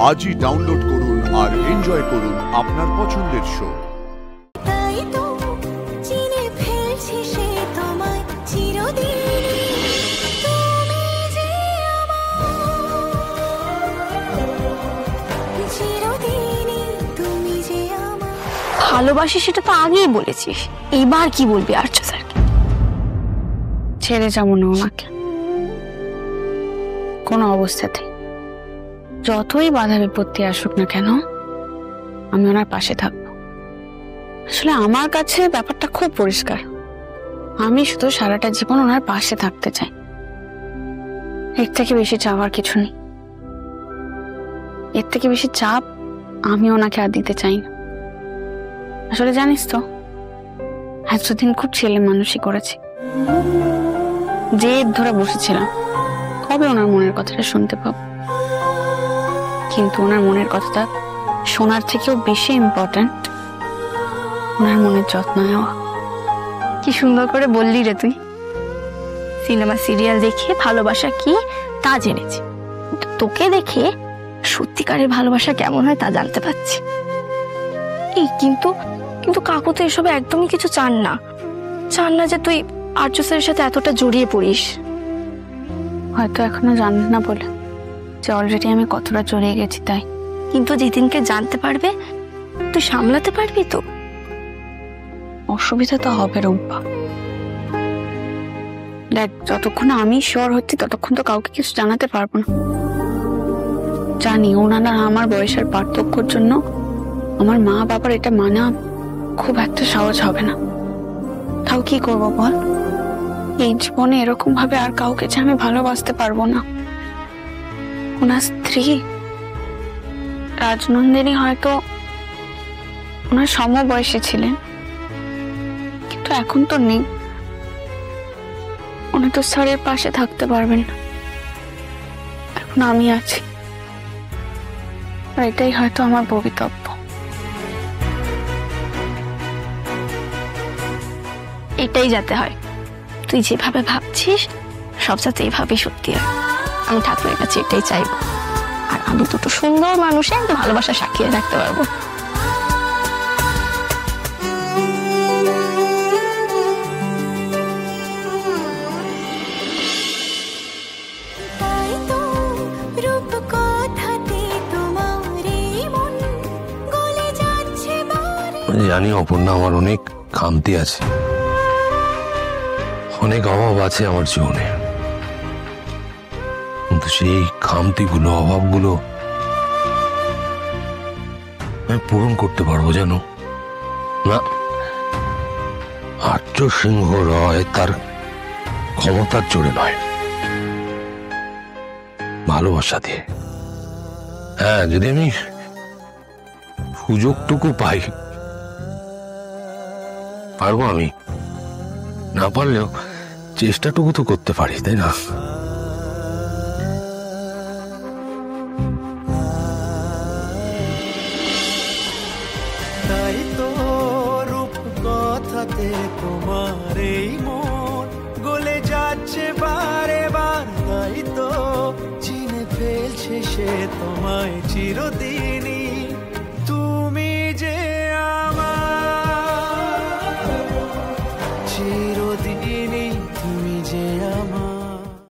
আজই ডাউনলোড করুন আর এনজয় করুন আপনার পছন্দের শো। ভালোবাসি সেটা তো আগেই বলেছিস, এবার কি বলবি আর্য স্যারকে? ছেড়ে যাবো না ওনাকে কোনো অবস্থাতে। যতই বাধা বিপত্তি আসুক না কেন আমি ওনার পাশে থাকবো। আসলে আমার কাছে ব্যাপারটা খুব পরিষ্কার, আমি শুধু সারাটা জীবন ওনার পাশে থাকতে চাই। এর থেকে বেশি চাওয়ার কিছু নেই, এর থেকে বেশি চাপ আমি ওনাকে আর দিতে চাই না। আসলে জানিস তো, এতদিন খুব ছেলে মানুষই করেছি, জেদ ধরে বসেছিলাম কবে ওনার মনের কথাটা শুনতে পাবো। কিন্তু ওনার মনের কথাটা শোনার থেকেও বেশি ইম্পর্ট্যান্ট ওনার মনের যত্ন নেওয়া। কি সুন্দর করে বললি রে তুই। সিনেমা সিরিয়াল দেখে ভালোবাসা কি তা জেনেছি, তোকে দেখে সত্যিকারের ভালোবাসা কেমন হয় তা জানতে পারছি। এই কিন্তু কিন্তু কাকু তো এসবে একদমই কিছু চান না যে তুই আর্য স্যারের সাথে এতটা জড়িয়ে পড়িস। হয়তো এখনো জানেন না বলে যে অলরেডি আমি কতটা জড়িয়ে গেছি তাই। কিন্তু যেদিনকে জানতে পারবে তুই সামলাতে পারবি তো? অসুবিধা তো হবে রূপা। দেখ, যতক্ষণ আমি শিওর হচ্ছি ততক্ষণ তো কাউকে কিছু জানাতে পারবো না। জানি ওনারা আমার বয়সের পার্থক্যর জন্য আমার মা বাবার এটা মানা খুব একটা সহজ হবে না। তাও কি করবো বল, এই জীবনে এরকম ভাবে আর কাউকে যে আমি ভালোবাসতে পারবো না। ওনার স্ত্রী রাজনন্দিনী হয়তো ওনার সমবয়সী ছিলেন, কিন্তু এখন তো নেই। উনি তো স্যারের পাশে থাকতে পারবেন না, এখন আমি আছি। আর এটাই হয়তো আমার ভবিতব্য। এটাই যাতে হয়, তুই যেভাবে ভাবছিস সব যাতে এইভাবেই সত্যি হয়। আমি ঠাকুরের কাছে এটাই চাইবো, আর আমি দুটো সুন্দর মানুষের ভালোবাসা সাক্ষী রাখতে পারবো। জানি অপর্ণা, আমার অনেক খামতি আছে, অনেক অভাব আছে আমার জীবনে, কিন্তু সেই খামতিগুলো, অভাবগুলো আমি পূরণ করতে পারবো জানো না। আর্য সিংহ রয় তার ক্ষমতার জোরে নয়, ভালোবাসা দিয়ে। হ্যাঁ, যদি আমি সুযোগটুকু পাই পারবো। আমি না পারলেও চেষ্টাটুকু তো করতে পারি, তাই না? তাই তো রূপ কথাতে তোমার এই মন গলে যাচ্ছে বারে বার, তাই তো চিনে ফেলছে সে তোমায় চিরদিনই।